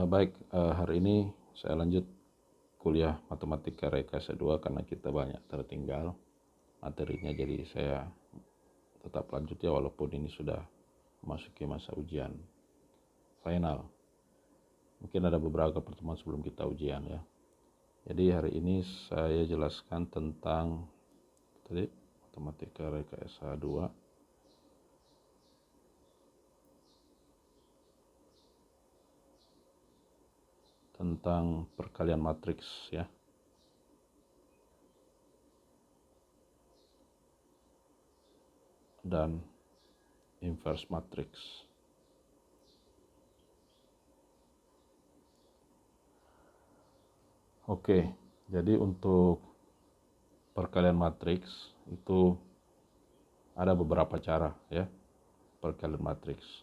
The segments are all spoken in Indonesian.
Baik, hari ini saya lanjut kuliah Matematika Rekayasa 2 karena kita banyak tertinggal materinya, jadi saya tetap lanjut ya walaupun ini sudah memasuki masa ujian final. Mungkin ada beberapa pertemuan sebelum kita ujian ya. Jadi hari ini saya jelaskan tentang Matematika Rekayasa 2. Tentang perkalian matriks ya. Dan inverse matrix. Oke, jadi untuk perkalian matriks itu ada beberapa cara ya, perkalian matriks.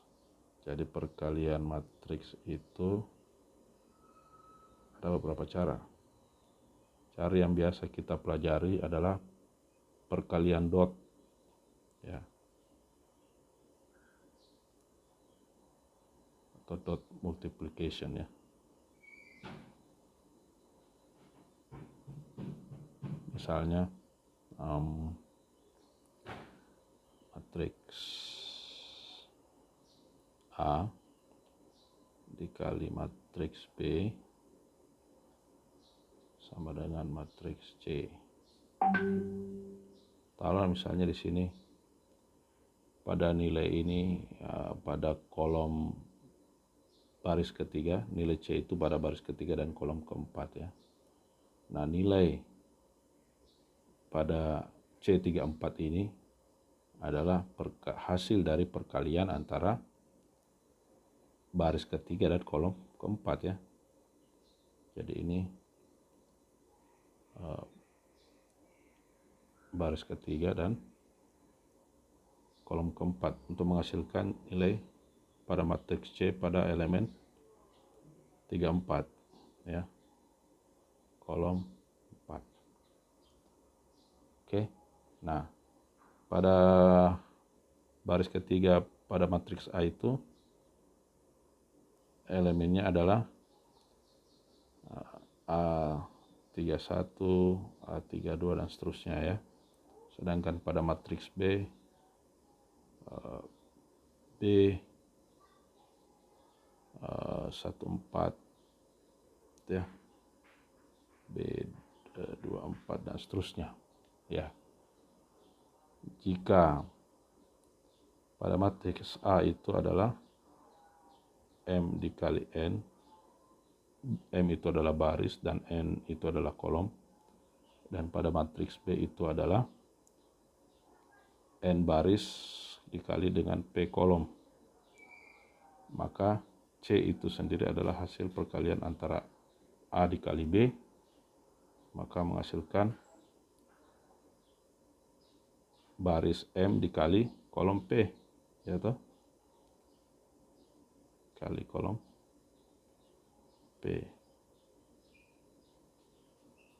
Jadi perkalian matriks itu ada beberapa cara. Cara yang biasa kita pelajari adalah perkalian dot ya, atau dot multiplication ya. Misalnya matriks A dikali matriks B sama dengan matriks C. Taruh misalnya di sini pada nilai ini pada kolom baris ketiga, nilai C itu pada baris ketiga dan kolom keempat ya. Nah, nilai pada C34 ini adalah hasil dari perkalian antara baris ketiga dan kolom keempat ya. Jadi ini baris ketiga dan kolom keempat untuk menghasilkan nilai pada matriks C pada elemen 34 ya, kolom 4. Oke. Nah, pada baris ketiga pada matriks A itu elemennya adalah A31, A32 dan seterusnya ya. Sedangkan pada matriks B, B14 ya, B24 dan seterusnya ya. Jika pada matriks A itu adalah M dikali N, M itu adalah baris dan N itu adalah kolom, dan pada matriks B itu adalah N baris dikali dengan P kolom, maka C itu sendiri adalah hasil perkalian antara A dikali B, maka menghasilkan baris M dikali kolom P ya toh, kali kolom P.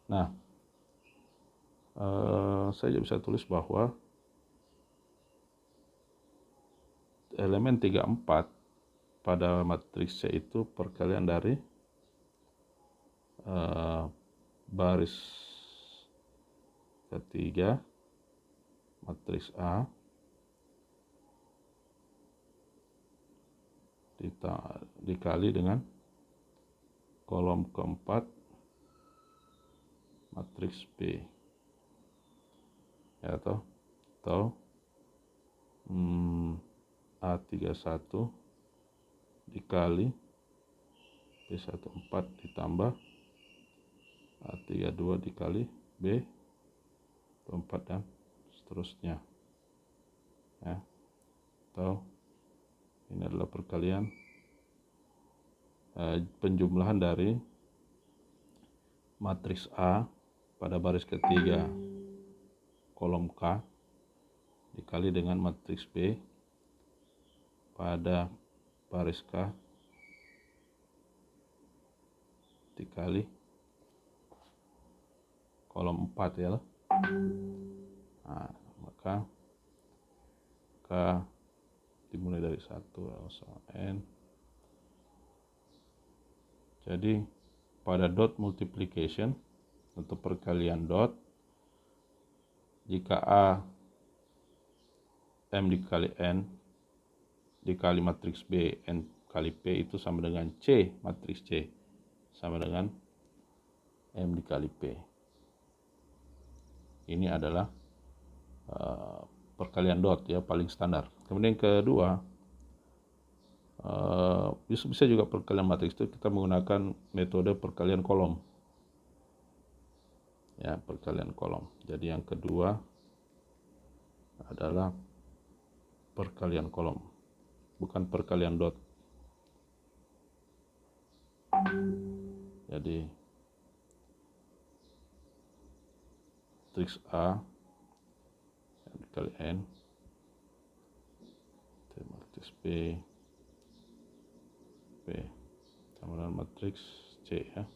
Nah, saya bisa tulis bahwa elemen 34 pada matriks C itu perkalian dari baris ketiga matriks A dikali dengan kolom keempat matriks B ya atau A31 dikali B14 ditambah A32 dikali B24 dan seterusnya ya. Atau ini adalah perkalian penjumlahan dari matriks A pada baris ketiga kolom K dikali dengan matriks B pada baris K dikali kolom 4 ya. Nah, maka K dimulai dari 1 sama N Jadi pada dot multiplication untuk perkalian dot, jika A M dikali N dikali matriks B N kali P itu sama dengan C, matriks C sama dengan M dikali P. Ini adalah perkalian dot ya, paling standar. Kemudian yang kedua, bisa juga perkalian matriks itu kita menggunakan metode perkalian kolom. Ya, perkalian kolom. Jadi yang kedua adalah perkalian kolom, bukan perkalian dot. Jadi matriks A dikali N matriks B sama dengan matriks C ya.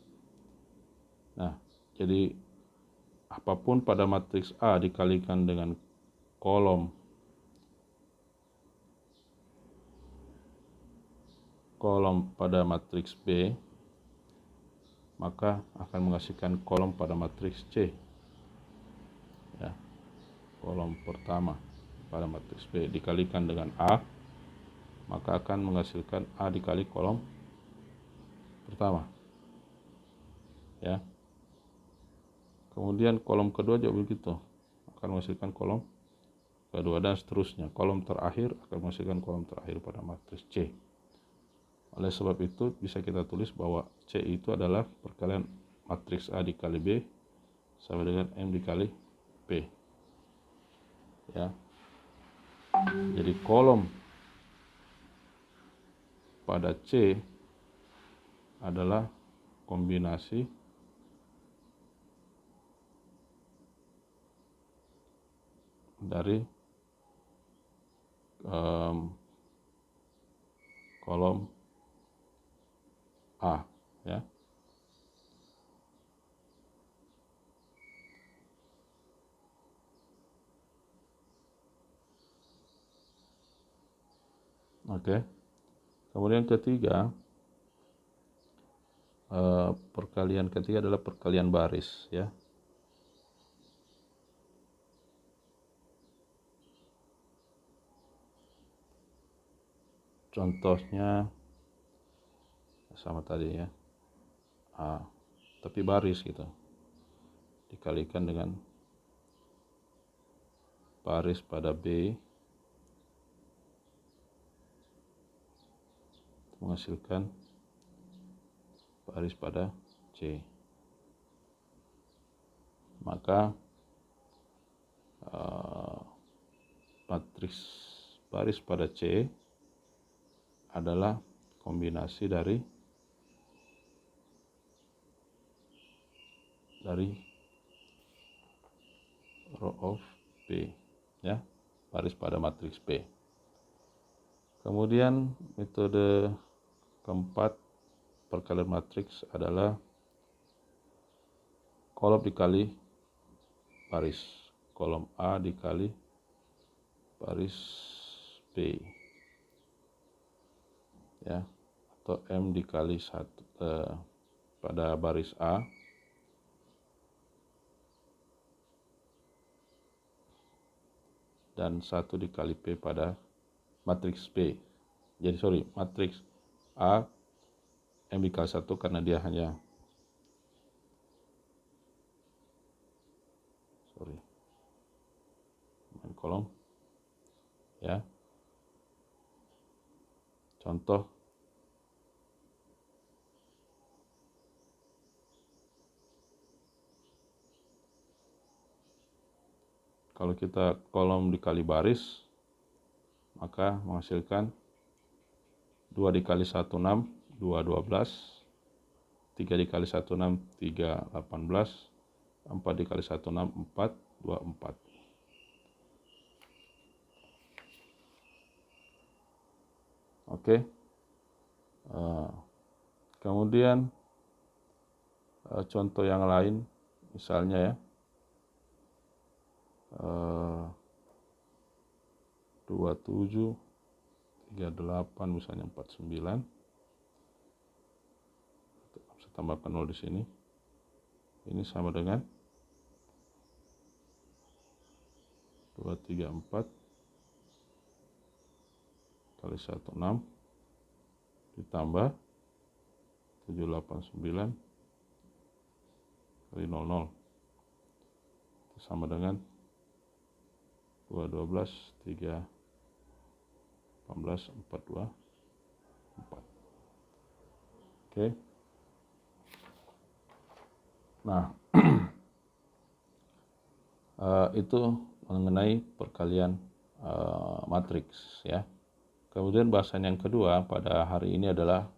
Nah, jadi apapun pada matriks A dikalikan dengan kolom pada matriks B, maka akan menghasilkan kolom pada matriks C. Ya, kolom pertama pada matriks B dikalikan dengan A, maka akan menghasilkan A dikali kolom pertama. Ya. Kemudian kolom kedua juga begitu, akan menghasilkan kolom kedua dan seterusnya. Kolom terakhir akan menghasilkan kolom terakhir pada matriks C. Oleh sebab itu bisa kita tulis bahwa C itu adalah perkalian matriks A dikali B sama dengan M dikali P. Ya. Jadi kolom pada C adalah kombinasi dari kolom A ya. Oke. Kemudian ketiga, perkalian ketiga adalah perkalian baris ya. Contohnya sama tadi ya, A, tapi baris gitu, dikalikan dengan baris pada B, menghasilkan baris pada C. Maka matriks baris pada C adalah kombinasi dari row of B ya, baris pada matriks B. Kemudian metode keempat perkalian matriks adalah kolom dikali baris, kolom A dikali baris B ya, atau M dikali 1 pada baris A dan 1 dikali P pada matriks B. Jadi matriks A M dikali 1 karena dia hanya kolom ya. Contoh kalau kita kolom dikali baris, maka menghasilkan 2 dikali 1 6, 2 12, 3 dikali 1 6, 3 18, 4 dikali 1 6, 4 2 4. Oke. Kemudian contoh yang lain misalnya ya, 27 38 misalnya 49 Saya tambahkan 0 di sini. Ini sama dengan 234 kali 16 ditambah 789 kali 00. Itu sama dengan 212, 3, 18, 42, 4. Oke. Nah, itu mengenai perkalian matriks ya. Kemudian bahasan yang kedua pada hari ini adalah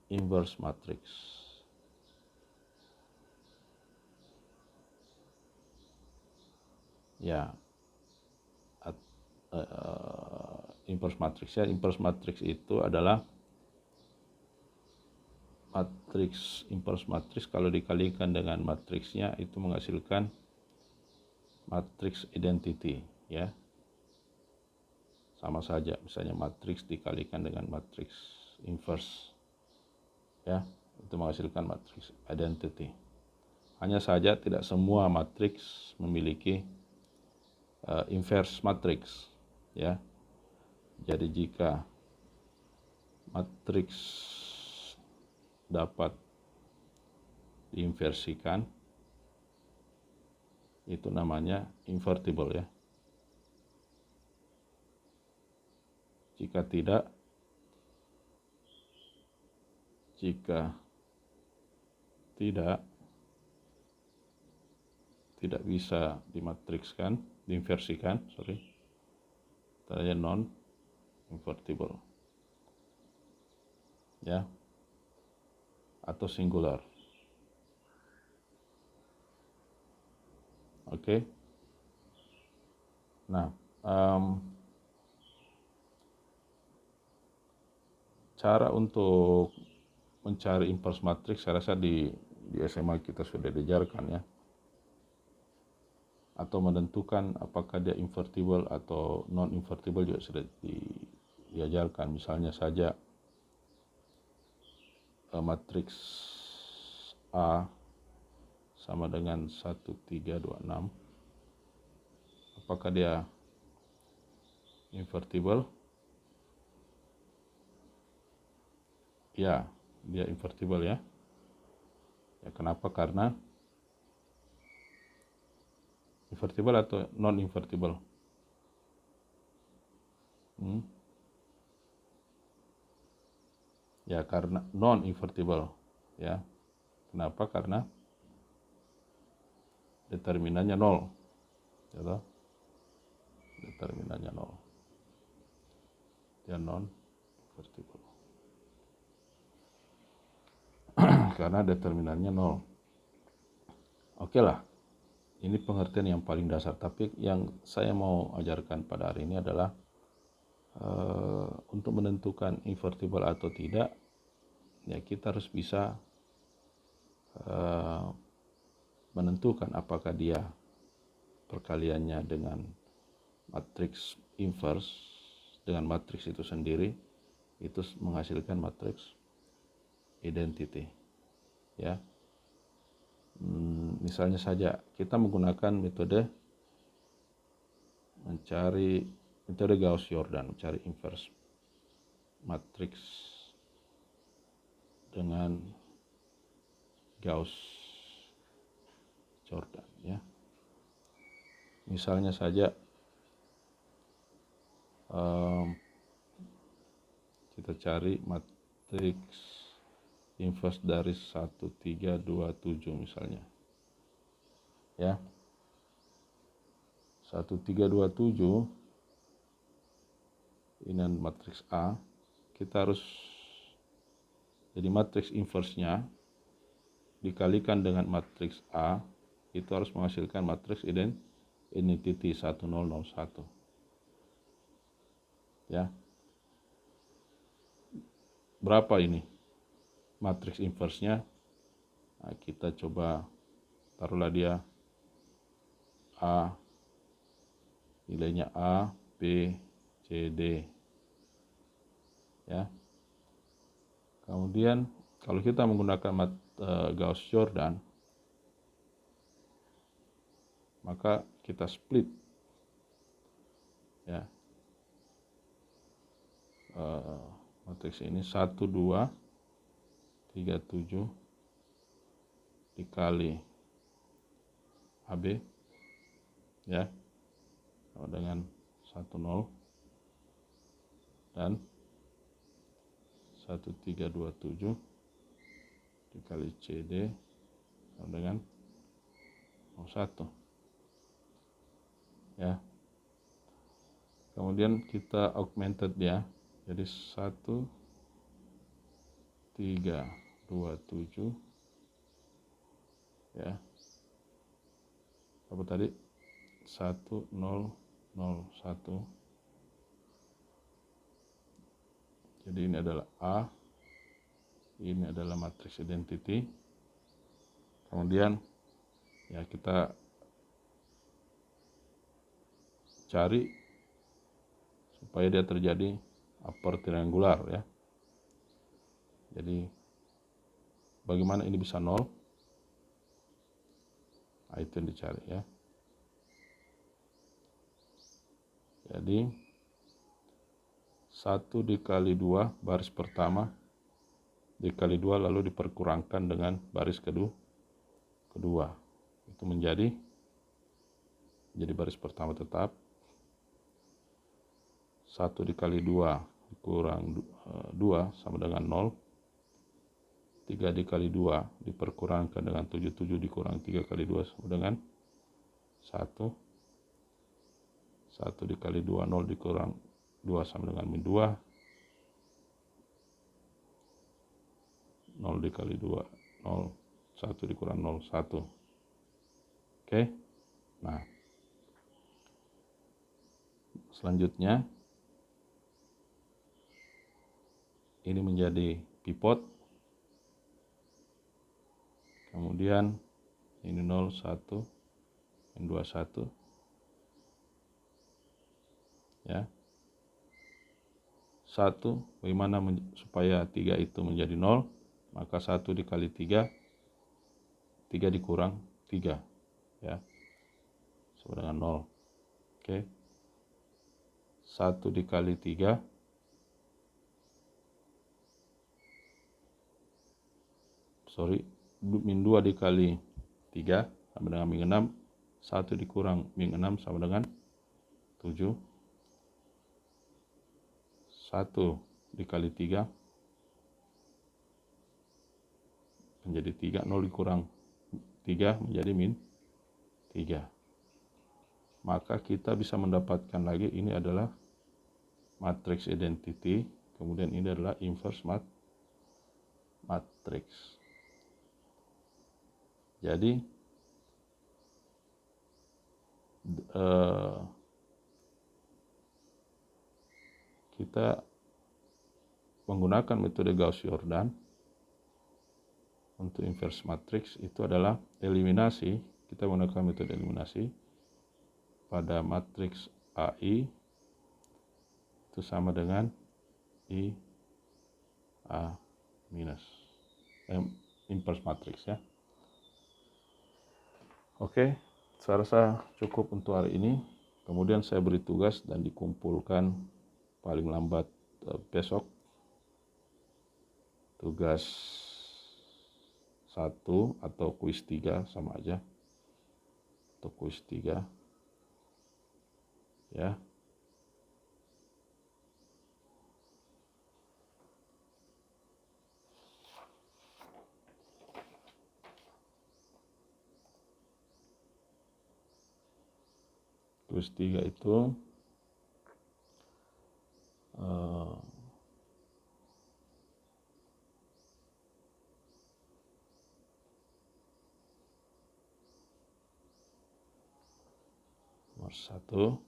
inverse matrix. Ya, inverse matrix ya. Inverse matrix itu adalah matriks inverse matrix kalau dikalikan dengan matriksnya itu menghasilkan matriks identity ya. Sama saja, misalnya matriks dikalikan dengan matriks inverse ya, itu menghasilkan matriks identity. Hanya saja tidak semua matriks memiliki inverse matrix ya. Jadi jika matriks dapat diinversikan itu namanya invertible ya. Jika tidak bisa diinversikan, tandanya non invertible ya, atau singular. Oke. Nah, cara untuk mencari inverse matrix saya rasa di SMA kita sudah diajarkan ya, atau menentukan apakah dia invertible atau non invertible juga sudah diajarkan. Misalnya saja matriks A sama dengan 1, 3, 2, 6, apakah dia invertible? Ya, dia invertible ya. Ya, kenapa? Karena invertible atau non invertible? Ya, karena non invertible ya. Kenapa? Karena determinannya 0 ya, determinannya 0, dia non invertible karena determinannya 0. Oke lah, ini pengertian yang paling dasar, tapi yang saya mau ajarkan pada hari ini adalah untuk menentukan invertible atau tidak ya, kita harus bisa menentukan apakah dia perkaliannya dengan matriks inverse dengan matriks itu sendiri itu menghasilkan matriks identity ya. Misalnya saja kita menggunakan metode Gauss-Jordan, mencari inverse matriks dengan Gauss-Jordan ya. Misalnya saja kita cari matriks inverse dari 1, 3, 2, 7 misalnya ya. 1, 3, 2, 7 ini matriks A. Kita harus, jadi matriks inverse-nya dikalikan dengan matriks A itu harus menghasilkan matriks identity 1001 ya. Berapa ini matriks inverse-nya? Nah, kita coba taruhlah dia A, nilainya A, B, C, D ya. Kemudian Kalau kita menggunakan Gauss-Jordan, maka kita split ya matriks ini 1, 2, 3, 7 dikali AB ya sama dengan 1, 0 dan 1, 3, 2, 7 dikali CD sama dengan 1 ya. Kemudian kita augmented ya, jadi 1, 3, 2, 7 ya, apa tadi 1, 0, 0, 1. Jadi ini adalah A, ini adalah matriks identity. Kemudian ya kita cari supaya dia terjadi upper triangular ya. Jadi bagaimana ini bisa 0? Nah, itu yang dicari ya. Jadi 1 dikali 2 baris pertama dikali 2 lalu diperkurangkan dengan baris kedua. Itu menjadi baris pertama tetap 1 dikali 2 dikurang 2 sama dengan 0. 3 dikali 2 diperkurangkan dengan 7 dikurang 3 kali 2 sama dengan 1. 1 dikali 2 0 dikurang 2 sama dengan min 2. 0 dikali 2 0, 1 dikurang 0 1. Oke. Nah, selanjutnya ini menjadi pivot. Kemudian ini 0 1 min 2 1 ya. 1 bagaimana supaya 3 itu menjadi 0? Maka 1 dikali 3 dikurang 3 ya sama dengan 0. Oke. 1 dikali 3 min 2 dikali 3 sama dengan min 6. 1 dikurang min 6 sama dengan 7. 1 dikali 3 menjadi 3. 0 dikurang 3 menjadi min 3. Maka kita bisa mendapatkan lagi ini adalah matrix identity. Kemudian ini adalah inverse matrix. Jadi kita menggunakan metode Gauss-Jordan untuk inverse matrix itu adalah eliminasi. Kita menggunakan metode eliminasi pada matriks AI itu sama dengan I A minus inverse matrix ya. Oke, saya rasa cukup untuk hari ini. Kemudian saya beri tugas dan dikumpulkan paling lambat besok. Tugas 1 atau kuis 3 sama aja. Atau kuis 3 ya. Kuis 3 itu nomor 1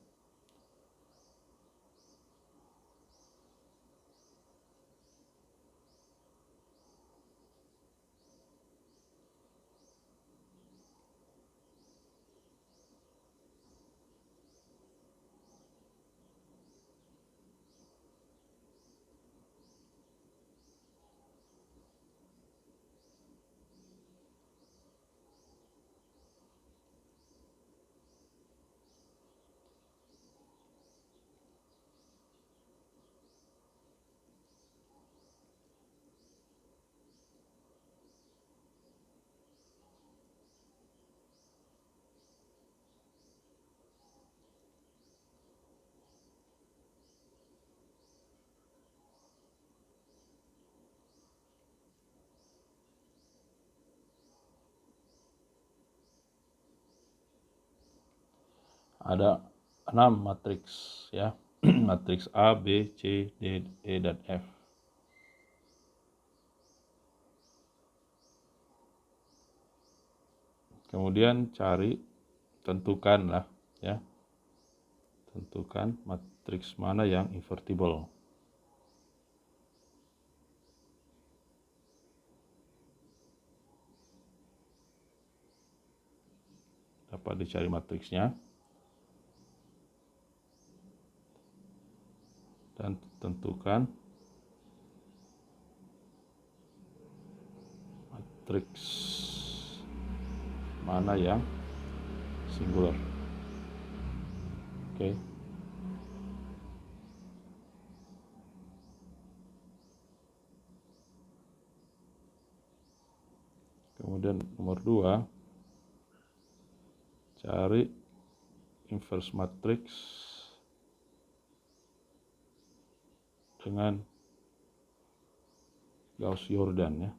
ada 6 matriks ya. Matriks A, B, C, D, E, dan F. Kemudian tentukan lah ya. Tentukan matriks mana yang invertible. Dapat dicari matriksnya. Dan tentukan matriks mana yang singular. Oke. Kemudian nomor 2, cari inverse matrix dengan Gauss-Jordan ya.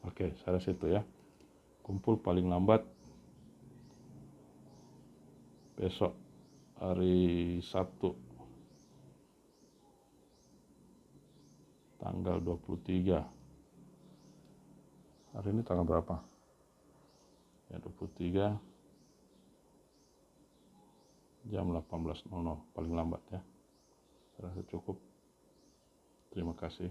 Oke, saya rasa itu ya. Kumpul paling lambat besok hari Sabtu tanggal 23. Hari ini tanggal berapa? Ya 23 jam 18.00 paling lambat ya. Saya rasa cukup. Terima kasih.